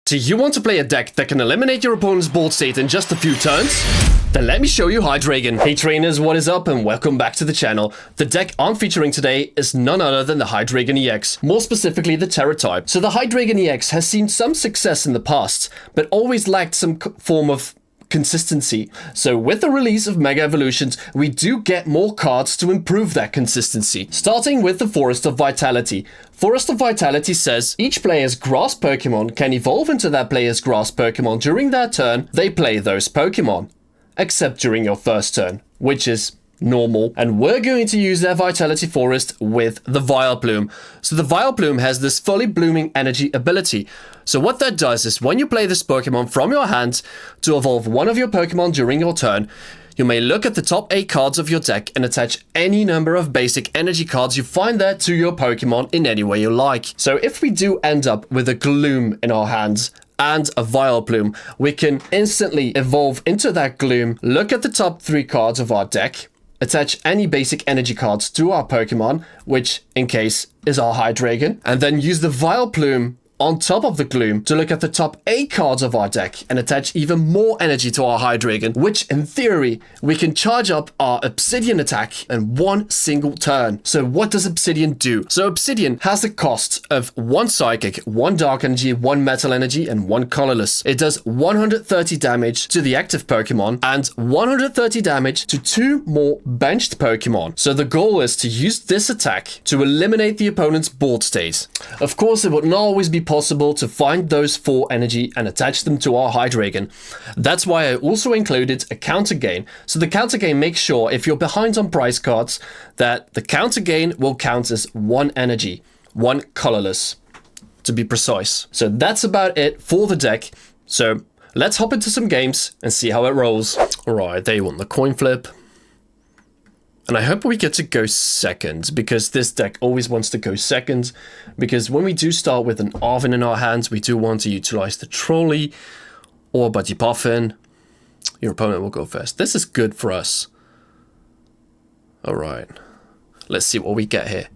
Do you want to play a deck that can eliminate your opponent's board state in just a few turns? Then let me show you Hydreigon. Hey trainers, what is up and welcome back to the channel. The deck I'm featuring today is none other than the Hydreigon EX, more specifically the Tera type. So the Hydreigon EX has seen some success in the past, but always lacked some form of consistency. So with the release of Mega Evolutions, we do get more cards to improve that consistency. Starting with the Forest of Vitality. Forest of Vitality says each player's grass Pokemon can evolve into that player's grass Pokemon during their turn they play those Pokemon. Except during your first turn, which is normal. And we're going to use their Vitality Forest with the Vileplume. So the Vileplume has this fully blooming energy ability. So what that does is when you play this Pokemon from your hand to evolve one of your Pokemon during your turn, you may look at the top 8 cards of your deck and attach any number of basic energy cards you find there to your Pokemon in any way you like. So if we do end up with a Gloom in our hands and a Vileplume, we can instantly evolve into that Gloom, look at the top 3 cards of our deck, attach any basic energy cards to our Pokemon, which in case is our Hydreigon, and then use the Vileplume on top of the Gloom to look at the top 8 cards of our deck and attach even more energy to our Hydreigon, which in theory, we can charge up our Obsidian attack in one single turn. So what does Obsidian do? So Obsidian has a cost of 1 Psychic, 1 Dark Energy, 1 Metal Energy, and 1 Colorless. It does 130 damage to the active Pokemon and 130 damage to 2 more benched Pokemon. So the goal is to use this attack to eliminate the opponent's board state. Of course, it would not always be possible to find those 4 energy and attach them to our Hydreigon. That's why I also included a counter gain. So the counter gain makes sure if you're behind on prize cards that the counter gain will count as 1 energy, 1 colorless to be precise. So that's about it for the deck. So let's hop into some games and see how it rolls. All right, there you want the coin flip. And I hope we get to go second, because this deck always wants to go second, because when we do start with an Arven in our hands, we do want to utilize the Trolley or Buddy Puffin. Your opponent will go first. This is good for us. All right, let's see what we get here.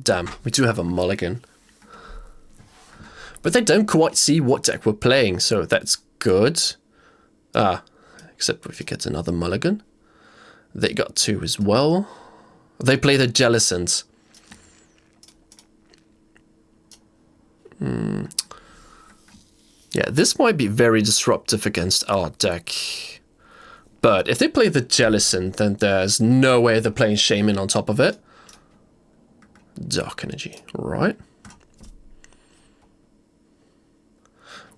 Damn, we do have a mulligan. But they don't quite see what deck we're playing, so that's good. Except if you get another mulligan. They got 2 as well. They play the Jellicent. Yeah, this might be very disruptive against our deck. But if they play the Jellicent, then there's no way they're playing Shaman on top of it. Dark Energy, right.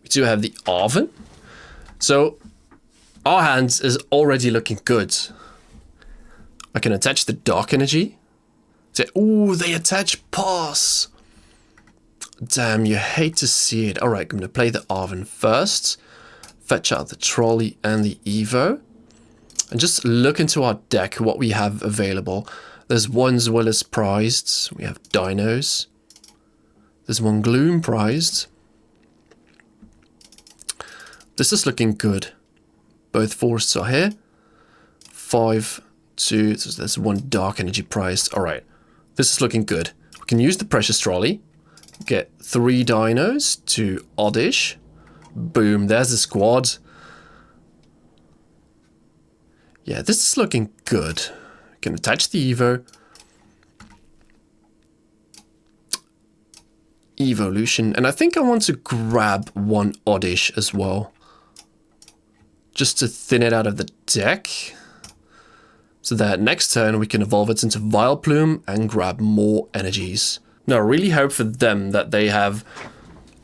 We do have the Arven. So our hands is already looking good. I can attach the Dark Energy. Ooh, they attach Pass. Damn, you hate to see it. All right, I'm going to play the Arven first. Fetch out the Trolley and the Evo. And just look into our deck, what we have available. There's 1 Zweilous prized. We have Dinos. There's 1 Gloom prized. This is looking good. Both forests are here. 5... 2, so there's 1 Dark Energy prized. All right, this is looking good. We can use the Precious Trolley, get 3 Dinos to Oddish. Boom, there's the squad. Yeah, this is looking good. We can attach the Evo. Evolution, and I think I want to grab 1 Oddish as well. Just to thin it out of the deck. So that next turn we can evolve it into Vileplume and grab more energies. Now I really hope for them that they have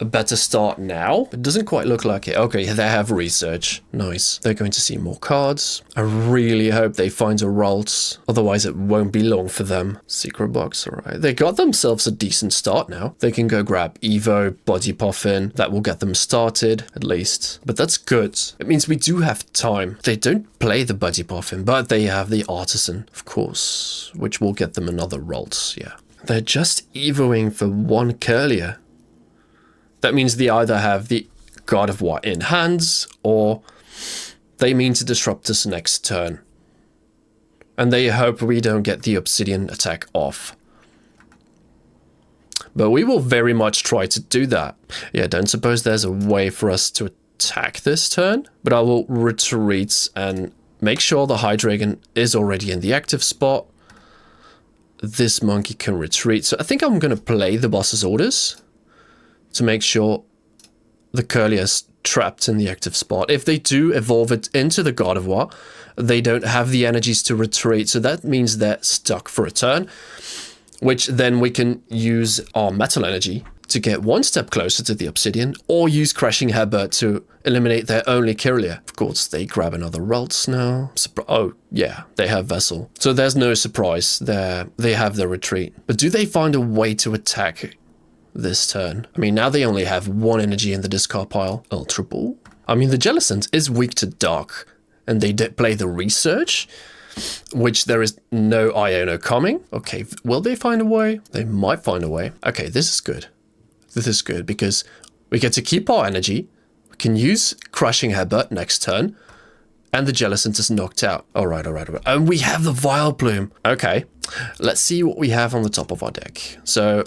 a better start now. It doesn't quite look like it. Okay, they have research. Nice. They're going to see more cards. I really hope they find a Ralts. Otherwise it won't be long for them. Secret box, alright. They got themselves a decent start now. They can go grab Evo, Body Puffin. That will get them started, at least. But that's good. It means we do have time. They don't play the Buddy Puffin, but they have the Artisan, of course, which will get them another Ralts, yeah. They're just Evoing for 1 Curlier. That means they either have the Gardevoir in hands, or they mean to disrupt us next turn. And they hope we don't get the Obsidian attack off. But we will very much try to do that. Yeah, don't suppose there's a way for us to attack this turn, but I will retreat and make sure the Hydreigon is already in the active spot. This monkey can retreat. So I think I'm going to play the boss's orders to make sure the Curlier's trapped in the active spot. If they do evolve it into the Gardevoir, they don't have the energies to retreat. So that means they're stuck for a turn, which then we can use our metal energy to get one step closer to the Obsidian, or use Crashing Headbutt to eliminate their only Kirlia. Of course, they grab another Ralts now. Oh, yeah, they have Vessel. So there's no surprise there. They have their retreat. But do they find a way to attack this turn? I mean, now they only have one energy in the discard pile. Ultra Ball? I mean, the Jellicent is weak to Dark, and they did play the Research, which there is no Iono coming. Okay, will they find a way? They might find a way. Okay, this is good. This is good because we get to keep our energy. We can use Crushing Headbutt next turn, and the Jellicent is knocked out. All right. And we have the Vileplume. Okay, let's see what we have on the top of our deck. So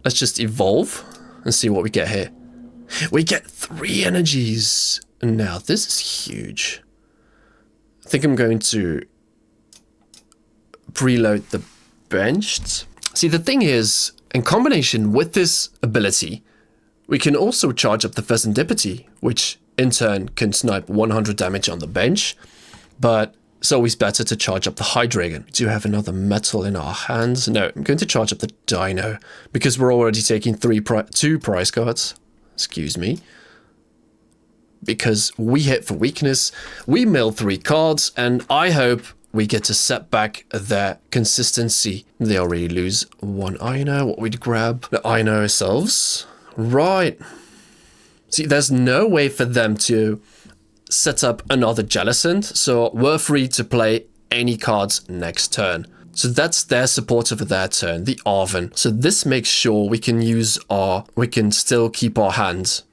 let's just evolve and see what we get here. We get 3 energies. Now, this is huge. I think I'm going to preload the benched. See, the thing is, in combination with this ability, we can also charge up the Serendipity, which in turn can snipe 100 damage on the bench, but it's always better to charge up the Hydreigon. We do have another metal in our hands. No, I'm going to charge up the Dino, because we're already taking 2 prize cards. Excuse me. Because we hit for weakness, we mill 3 cards, and I hope we get to set back their consistency. They already lose 1 Ino. What we'd grab? The Ino ourselves. Right. See, there's no way for them to set up another Jellicent, so we're free to play any cards next turn. So that's their support over their turn, the Arven. So this makes sure we can still keep our hands.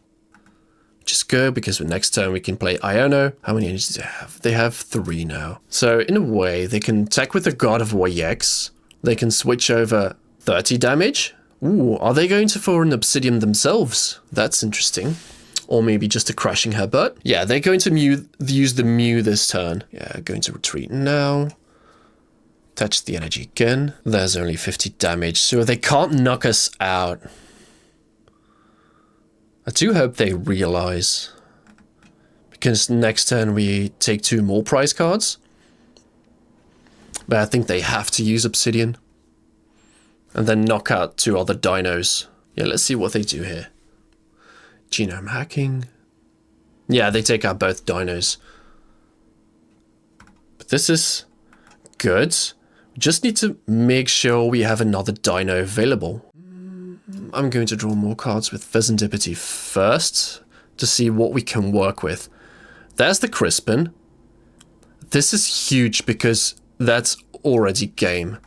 Just go, because next turn we can play Iono. How many energies do they have? They have 3 now. So in a way, they can attack with the Gardevoir EX. They can switch over 30 damage. Ooh, are they going for an Obsidian themselves? That's interesting. Or maybe just a Crashing Headbutt. Yeah, they're going to use the Mew this turn. Yeah, going to retreat now. Touch the energy again. There's only 50 damage, so they can't knock us out. I do hope they realize, because next turn we take 2 more prize cards. But I think they have to use Obsidian. And then knock out 2 other dinos. Yeah, let's see what they do here. Genome hacking. Yeah, they take out both dinos. But this is good. We just need to make sure we have another dino available. I'm going to draw more cards with Serendipity first to see what we can work with. There's the Crispin. This is huge because that's already game.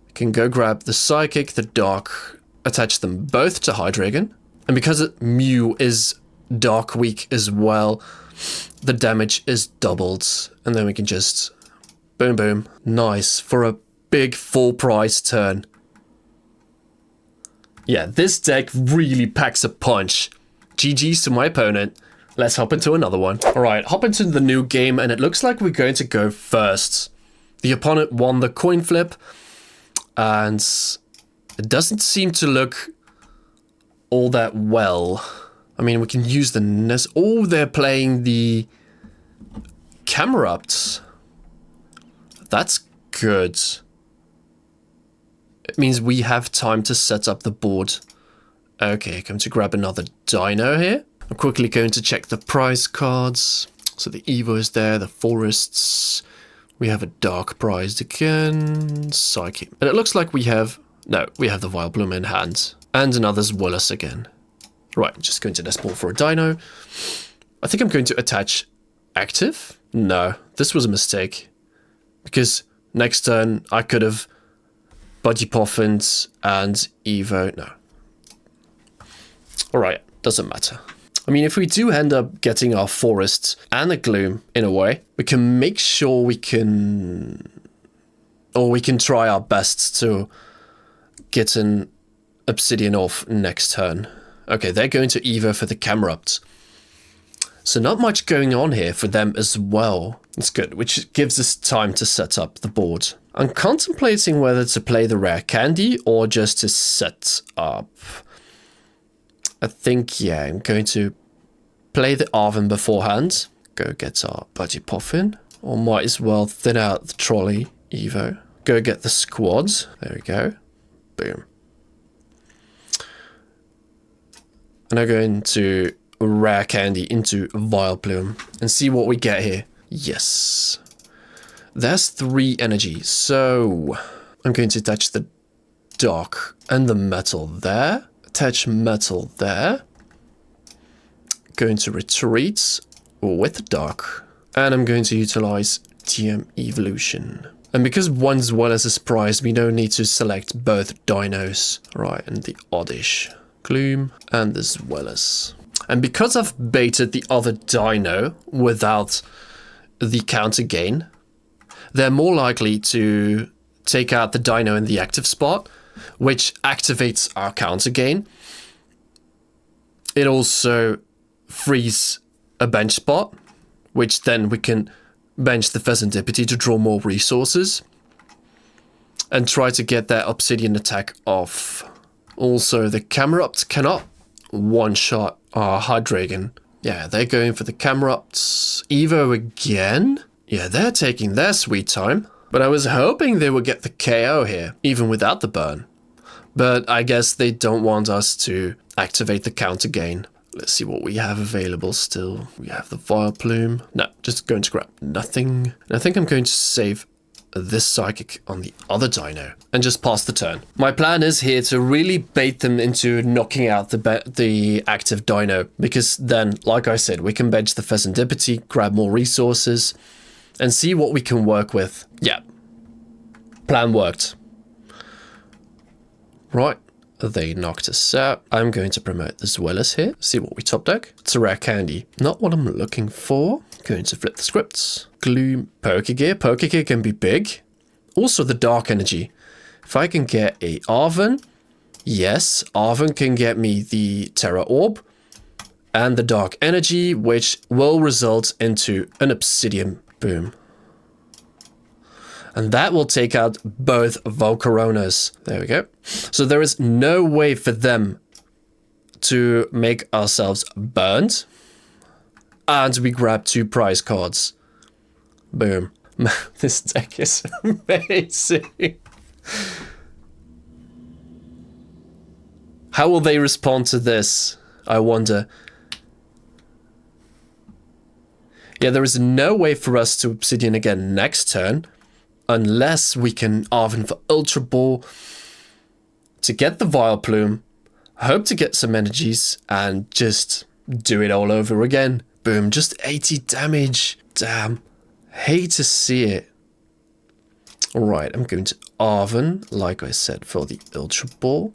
I can go grab the Psychic, the Dark, attach them both to Hydreigon. And because Mew is Dark weak as well, the damage is doubled. And then we can just boom, boom. Nice for a big full prize turn. Yeah, this deck really packs a punch. GG's to my opponent. Let's hop into another one. All right, hop into the new game, and it looks like we're going to go first. The opponent won the coin flip, and it doesn't seem to look all that well. I mean, we can use the Nest. Oh, they're playing the Camerupt. That's good. It means we have time to set up the board. Okay, come to grab another dino here. I'm quickly going to check the prize cards. So the Evo is there, the Forests. We have a Dark prize again. Psychic. And it looks like we have... No, we have the Vileplume in hand. And another Zweilous again. Right, just going to Nestball for a dino. I think I'm going to attach active. No, this was a mistake. Because next turn I could have Budgie Poffins and Evo. No. Alright, doesn't matter. I mean, if we do end up getting our Forests and a Gloom in a way, we can make sure we can... Or we can try our best to get in Obsidian off next turn. Okay, they're going to Evo for the Camerupt. So not much going on here for them as well. It's good, which gives us time to set up the board. I'm contemplating whether to play the rare candy or just to set up. I think, yeah, I'm going to play the Arven beforehand. Go get our Budgie Puffin. Or might as well thin out the trolley Evo. Go get the squads. There we go. Boom. And I'm going to rare candy into Vileplume and see what we get here. Yes. There's 3 energy. So I'm going to attach the dark and the metal there. Attach metal there. Going to retreat with the dark. And I'm going to utilize TM Evolution. And because one Zweilous is prized, we don't need to select both dinos. Right, and the Oddish Gloom and the Zweilous. And because I've baited the other dino without the counter gain, they're more likely to take out the dino in the active spot, which activates our counter gain. It also frees a bench spot, which then we can bench the Pheasantipity to draw more resources and try to get that Obsidian attack off. Also, the Camerupt cannot one-shot our Hydreigon. Yeah, they're going for the Camerupts. Evo again? Yeah, they're taking their sweet time. But I was hoping they would get the KO here, even without the burn. But I guess they don't want us to activate the counter gain. Let's see what we have available still. We have the Vileplume. No, just going to grab nothing. And I think I'm going to save this Psychic on the other dino and just pass the turn. My plan is here to really bait them into knocking out the active dino, because then, like I said, we can bench the Pheasantipity, grab more resources, and see what we can work with. Yeah, plan worked. Right, they knocked us out. I'm going to promote the Zweilous here, see what we top deck. It's a rare candy, not what I'm looking for. Going to flip the scripts. Gloom, Pokegear. Pokegear can be big. Also the Dark Energy. If I can get a Arven, yes, Arven can get me the Tera Orb and the Dark Energy, which will result into an Obsidian. Boom. And that will take out both Volcaronas. There we go. So there is no way for them to make ourselves burned. And we grab 2 prize cards. Boom. This deck is amazing. How will they respond to this? I wonder. Yeah, there is no way for us to Obsidian again next turn. Unless we can Arven for Ultra Ball to get the Vileplume, hope to get some energies, and just do it all over again. Boom, just 80 damage. Damn. Hate to see it. Alright, I'm going to Arven, like I said, for the Ultra Ball.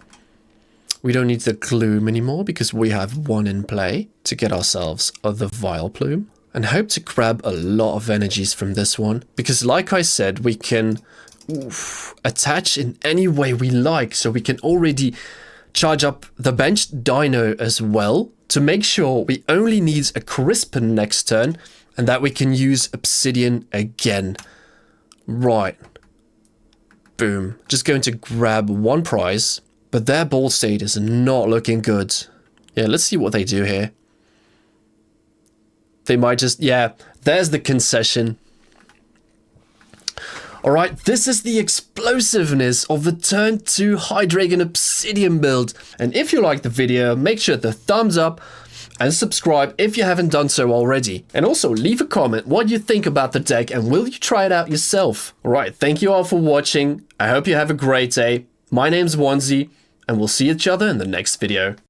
We don't need the Gloom anymore because we have 1 in play to get ourselves the Vileplume. And hope to grab a lot of energies from this one. Because like I said, we can attach in any way we like. So we can already charge up the benched dino as well. To make sure we only need a Crispin next turn. And that we can use Obsidian again. Right. Boom. Just going to grab 1 prize. But their ball state is not looking good. Yeah, let's see what they do here. They might just, yeah, there's the concession. Alright, this is the explosiveness of the turn 2 Hydreigon Obsidian build. And if you liked the video, make sure to thumbs up and subscribe if you haven't done so already. And also leave a comment what you think about the deck and will you try it out yourself. Alright, thank you all for watching. I hope you have a great day. My name's Wanzi and we'll see each other in the next video.